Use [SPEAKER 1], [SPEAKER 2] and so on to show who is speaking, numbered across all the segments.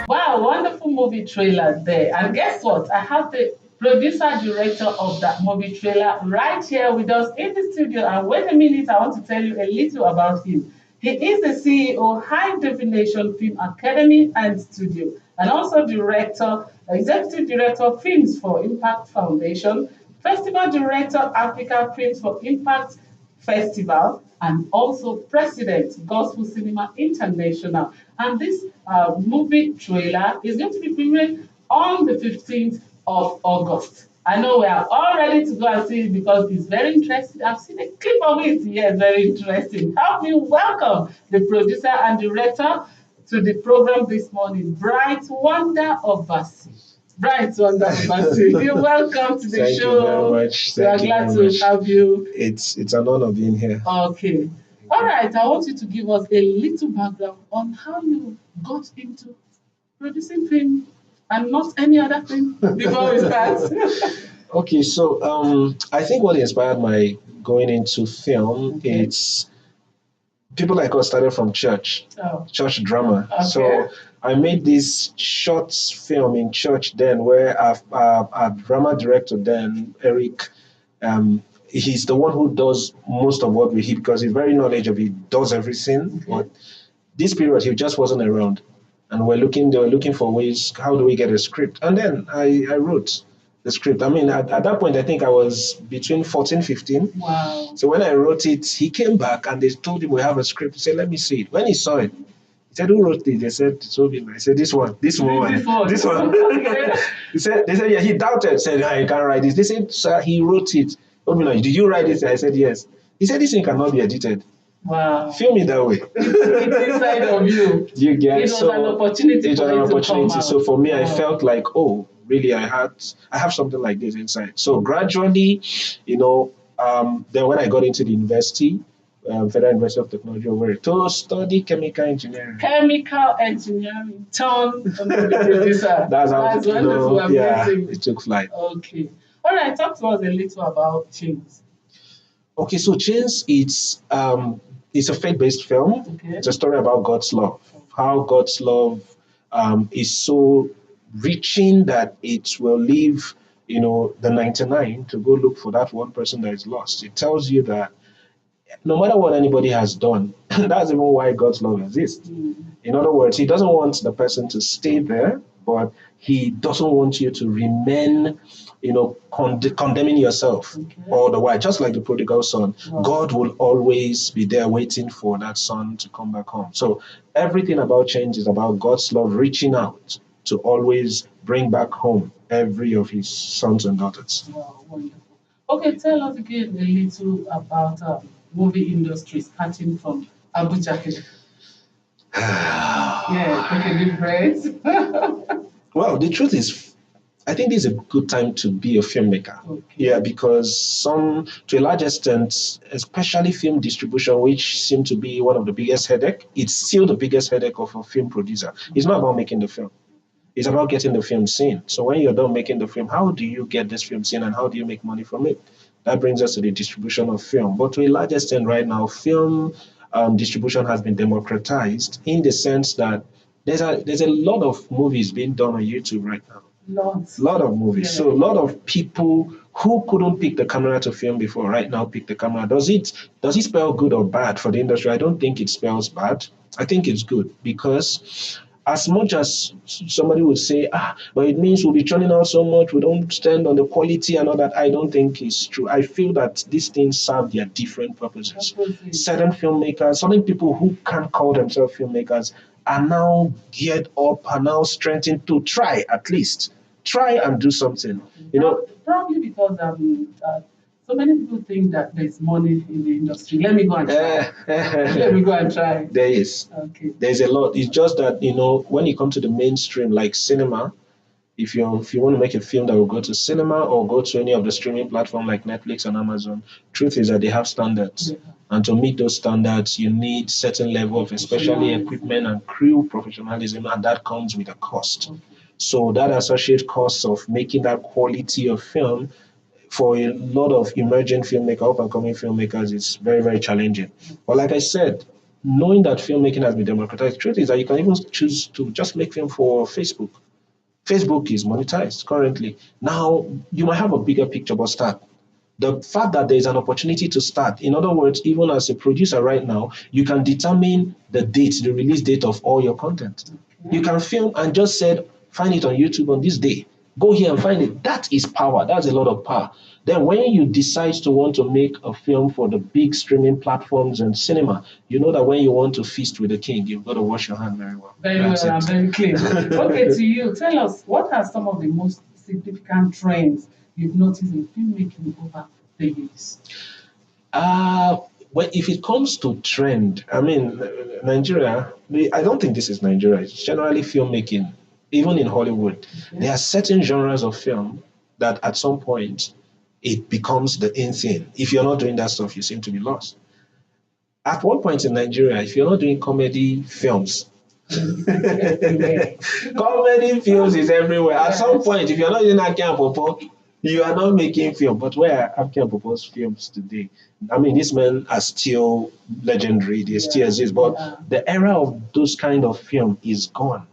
[SPEAKER 1] Wow, wonderful movie trailer there. And guess what? I have the producer director of that movie trailer right here with us in the studio. And wait a minute, I want to tell you a little about him. He is the CEO, High Definition Film Academy and Studio, and also director, executive director of films for Impact Foundation, festival director, Africa Films for Impact Festival, and also President Gospel Cinema International. And this movie trailer is going to be premiered on the 15th of August. I know we are all ready to go and see it because it's very interesting. I've seen a clip of it. Yes, very interesting. Help me welcome the producer and director to the program this morning, Bright Wonder of Basi. Bright Wonder of Basi. You're welcome to the
[SPEAKER 2] Thank
[SPEAKER 1] show.
[SPEAKER 2] you very much.
[SPEAKER 1] We are
[SPEAKER 2] Thank you
[SPEAKER 1] glad
[SPEAKER 2] very
[SPEAKER 1] to
[SPEAKER 2] much.
[SPEAKER 1] have you.
[SPEAKER 2] It's an honor being here.
[SPEAKER 1] Okay. All right. I want you to give us a little background on how you got into producing film and not any other thing before we start.
[SPEAKER 2] Okay, so I think what inspired my going into film,
[SPEAKER 1] Okay.
[SPEAKER 2] it's people like us started from church,
[SPEAKER 1] Oh,
[SPEAKER 2] church drama.
[SPEAKER 1] okay.
[SPEAKER 2] So I made this short film in church then where our drama director then, Eric, he's the one who does most of what we hit because he's very knowledgeable. He does everything.
[SPEAKER 1] Okay.
[SPEAKER 2] But this period, he just wasn't around. And they were looking for ways, how do we get a script? And then I wrote the script. I mean, at that point, I think I was between 14, 15.
[SPEAKER 1] Wow.
[SPEAKER 2] So when I wrote it, he came back and they told him we have a script. He said, let me see it. When he saw it, he said, who wrote it? They said, told him. I said, this one.
[SPEAKER 1] This one. Okay.
[SPEAKER 2] They said, yeah, he doubted. Said, I can't write this. They said, sir, he wrote it. Told me, did you write it? I said, yes. He said, this thing cannot be edited.
[SPEAKER 1] Wow.
[SPEAKER 2] Film it that way.
[SPEAKER 1] It's inside of you.
[SPEAKER 2] You get
[SPEAKER 1] It was an opportunity.
[SPEAKER 2] It was an opportunity. So for me, I
[SPEAKER 1] Wow.
[SPEAKER 2] felt like, oh, really, I have something like this inside. So gradually, then when I got into the university, Federal University of Technology over to study chemical engineering.
[SPEAKER 1] Chemical engineering, turn the producer.
[SPEAKER 2] That's
[SPEAKER 1] wonderful, amazing.
[SPEAKER 2] it took flight.
[SPEAKER 1] Okay. All right, talk to us a little about Chains.
[SPEAKER 2] Okay, so Chains, it's a faith-based film.
[SPEAKER 1] Okay.
[SPEAKER 2] It's a story about God's love, how God's love is so reaching that it will leave, the 99 to go look for that one person that is lost. It tells you that no matter what anybody has done, that's even why God's love exists. In other words, he doesn't want the person to stay there, but he doesn't want you to remain, condemning yourself all the while. Just like the prodigal son, God will always be there waiting for that son to come back home. So everything about Change is about God's love reaching out to always bring back home every of his sons and daughters.
[SPEAKER 1] Wow, wonderful. Okay, tell us again a little about movie industry starting from Abuja. Yeah, take a deep breath.
[SPEAKER 2] Well, the truth is, I think this is a good time to be a filmmaker.
[SPEAKER 1] Okay.
[SPEAKER 2] Yeah, because to a large extent, especially film distribution, which seems to be one of the biggest headache, it's still the biggest headache of a film producer. It's not about making the film. It's about getting the film seen. So when you're done making the film, how do you get this film seen and how do you make money from it? That brings us to the distribution of film. But to a large extent right now, film distribution has been democratized in the sense that there's a lot of movies being done on YouTube right now.
[SPEAKER 1] Lots.
[SPEAKER 2] Lot of movies.
[SPEAKER 1] Yeah.
[SPEAKER 2] So a lot of people who couldn't pick the camera to film before right now pick the camera. Does it spell good or bad for the industry? I don't think it spells bad. I think it's good because as much as somebody would say, but it means we'll be churning out so much, we don't stand on the quality and all that, I don't think it's true. I feel that these things serve their different purposes. Certain filmmakers, certain people who can't call themselves filmmakers are now geared up, are now strengthened to try and do something.
[SPEAKER 1] Probably because so many people think that there's money in the industry. Let me go and try. Let me go and try.
[SPEAKER 2] There is.
[SPEAKER 1] Okay.
[SPEAKER 2] There's a lot. It's just that, when you come to the mainstream, like cinema, if you want to make a film that will go to cinema or go to any of the streaming platforms like Netflix and Amazon, truth is that they have standards. Yeah. And to meet those standards, you need certain level of especially equipment and crew professionalism, and that comes with a cost. Okay. So that associate costs of making that quality of film for a lot of emerging filmmakers, up and coming filmmakers, it's very, very challenging. But like I said, knowing that filmmaking has been democratized, the truth is that you can even choose to just make film for Facebook. Facebook is monetized currently. Now, you might have a bigger picture, but start. The fact that there is an opportunity to start, in other words, even as a producer right now, you can determine the date, the release date of all your content. You can film and just said, find it on YouTube on this day. Go here and find it. That is power. That's a lot of power. Then when you decide to want to make a film for the big streaming platforms and cinema, you know that when you want to feast with the king, you've got to wash your hand very well.
[SPEAKER 1] Very well and very clean. Okay, to you, tell us, what are some of the most significant trends you've noticed in filmmaking over the years?
[SPEAKER 2] Well, if it comes to trend, I mean, Nigeria, I don't think this is Nigeria. It's generally filmmaking, even in Hollywood. There are certain genres of film that at some point it becomes the in thing. If you're not doing that stuff, you seem to be lost. At one point in Nigeria, if you're not doing comedy films, comedy films is everywhere. At some point, if you're not doing Aki and Popo, you are not making film. But where are Aki and Popo's films today? I mean, these men are still legendary. They still exist. But the era of those kind of film is gone.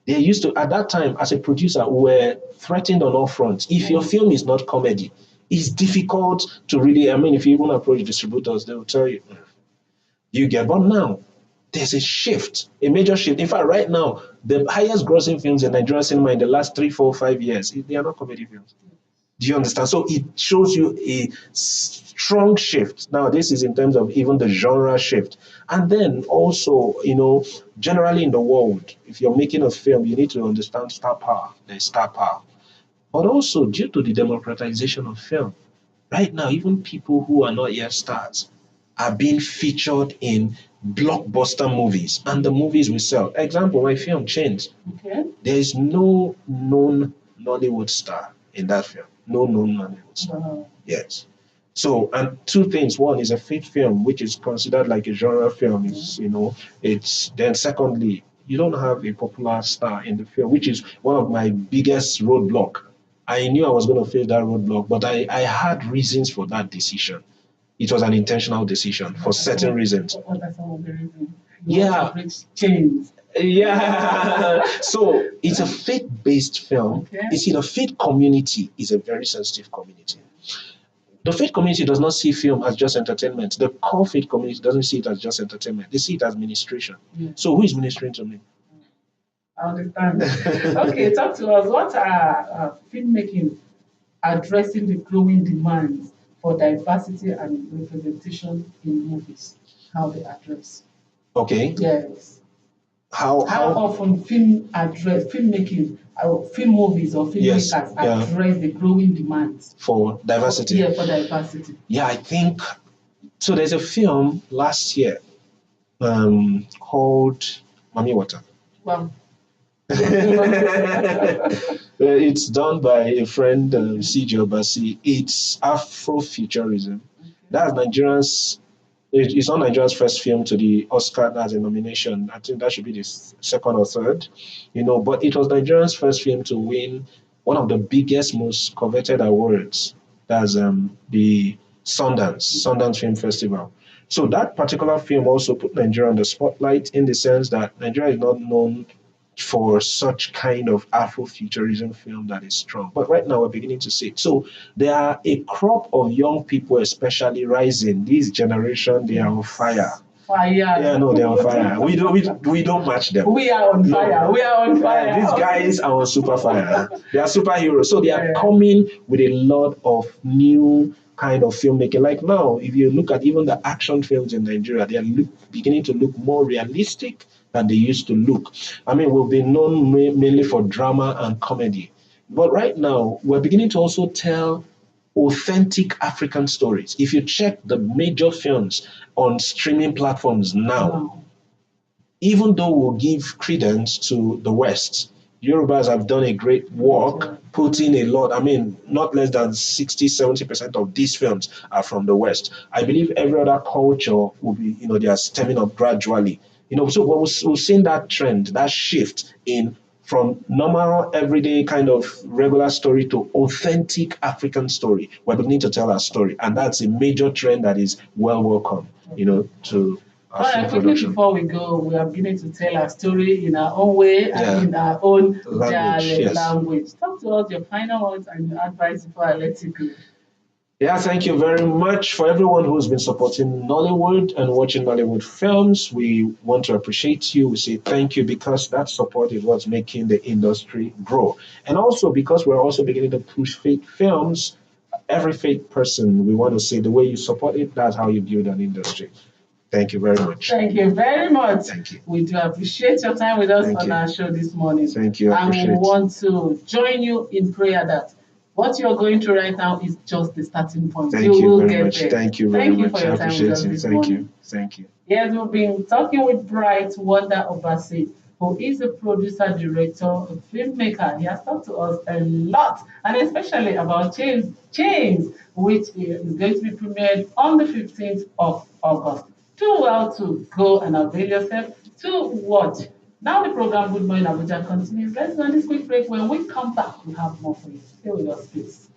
[SPEAKER 2] They used to, at that time, as a producer, were threatened on all fronts. If your film is not comedy, it's difficult to really, I mean, if you even approach distributors, they will tell you, you get. But now, there's a shift, a major shift. In fact, right now, the highest grossing films in Nigerian cinema in the last 3, 4, 5 years, they are not comedy films. Do you understand? So it shows you a strong shift. Now, this is in terms of even the genre shift. And then also, generally in the world, if you're making a film, you need to understand star power. There's star power. But also, due to the democratization of film, right now, even people who are not yet stars are being featured in blockbuster movies, and the movies we sell. Example, my film, Chains.
[SPEAKER 1] Okay.
[SPEAKER 2] There is no known Nollywood star in that film. No known Nollywood star.
[SPEAKER 1] Wow.
[SPEAKER 2] Yes. So, and two things. One is a faith film, which is considered like a genre film. It's then secondly, you don't have a popular star in the film, which is one of my biggest roadblock. I knew I was going to face that roadblock, but I had reasons for that decision. It was an intentional decision for certain reasons.
[SPEAKER 1] What are some of the reasons?
[SPEAKER 2] Yeah.
[SPEAKER 1] Change.
[SPEAKER 2] Yeah. So it's a faith-based film.
[SPEAKER 1] Okay.
[SPEAKER 2] You see, the faith community is a very sensitive community. The faith community does not see film as just entertainment. The core faith community doesn't see it as just entertainment. They see it as ministration.
[SPEAKER 1] Yeah.
[SPEAKER 2] So who is ministering to me?
[SPEAKER 1] I understand. Okay, talk to us. What are filmmaking addressing the growing demands for diversity and representation in movies? How they address?
[SPEAKER 2] Okay.
[SPEAKER 1] Yes.
[SPEAKER 2] How
[SPEAKER 1] often filmmaking, film movies or filmmakers address the growing demands
[SPEAKER 2] for diversity?
[SPEAKER 1] For diversity.
[SPEAKER 2] Yeah, I think so. There's a film last year called Mami Water.
[SPEAKER 1] Wow.
[SPEAKER 2] It's done by a friend, CJ Obasi. It's Afrofuturism. That's Nigeria's. It's not Nigeria's first film to the Oscar as a nomination. I think that should be the second or third, But it was Nigeria's first film to win one of the biggest, most coveted awards. That's the Sundance Film Festival. So that particular film also put Nigeria on the spotlight in the sense that Nigeria is not known for such kind of Afrofuturism film that is strong. But right now we're beginning to see it. So there are a crop of young people especially rising. This generation, they are on fire.
[SPEAKER 1] Fire.
[SPEAKER 2] Yeah, no, they're on fire. We don't match them.
[SPEAKER 1] We are on fire. We are on fire.
[SPEAKER 2] These guys are on super fire. They are superheroes. So they are coming with a lot of new kind of filmmaking. Like now, if you look at even the action films in Nigeria, they are beginning to look more realistic than they used to look. I mean, we've been known mainly for drama and comedy. But right now, we're beginning to also tell authentic African stories. If you check the major films on streaming platforms now, even though we'll give credence to the West, Yorubas have done a great work, putting a lot, I mean, not less than 60, 70% of these films are from the West. I believe every other culture will be, they are stemming up gradually. So we've seen that trend, that shift in from normal, everyday kind of regular story to authentic African story. We're beginning to tell our story. And that's a major trend that is well welcome, to our
[SPEAKER 1] All
[SPEAKER 2] film
[SPEAKER 1] right, quickly
[SPEAKER 2] production.
[SPEAKER 1] before we go, we are beginning to tell our story in our own way and
[SPEAKER 2] Yeah.
[SPEAKER 1] in our own
[SPEAKER 2] Language, yes.
[SPEAKER 1] language. Talk to us your final words and your advice before I let you go.
[SPEAKER 2] Yeah, thank you very much for everyone who's been supporting Nollywood and watching Nollywood films. We want to appreciate you. We say thank you because that support is what's making the industry grow. And also because we're also beginning to push fake films, every fake person, we want to say the way you support it, that's how you build an industry. Thank you very much.
[SPEAKER 1] Thank you very much.
[SPEAKER 2] Thank you.
[SPEAKER 1] We do appreciate your time with us
[SPEAKER 2] Thank
[SPEAKER 1] on
[SPEAKER 2] you.
[SPEAKER 1] our show this morning.
[SPEAKER 2] Thank you. I
[SPEAKER 1] And we
[SPEAKER 2] appreciate it.
[SPEAKER 1] want to join you in prayer that what you're going through right now is just the starting point.
[SPEAKER 2] Thank you
[SPEAKER 1] will
[SPEAKER 2] very
[SPEAKER 1] get
[SPEAKER 2] much.
[SPEAKER 1] there.
[SPEAKER 2] Thank you very
[SPEAKER 1] Thank you
[SPEAKER 2] much.
[SPEAKER 1] for
[SPEAKER 2] I
[SPEAKER 1] your time with
[SPEAKER 2] appreciate
[SPEAKER 1] us
[SPEAKER 2] you.
[SPEAKER 1] this
[SPEAKER 2] Thank
[SPEAKER 1] morning.
[SPEAKER 2] you. Thank you.
[SPEAKER 1] Yes, we've been talking with Bright Wonder Obasi, who is a producer, director, a filmmaker. He has talked to us a lot, and especially about Chains, which is going to be premiered on the 15th of August. Do well to go and avail yourself to watch. Now the program Good Morning Abuja continues. Let's go on this quick break. When we come back, we have more for you. Stay with us, please.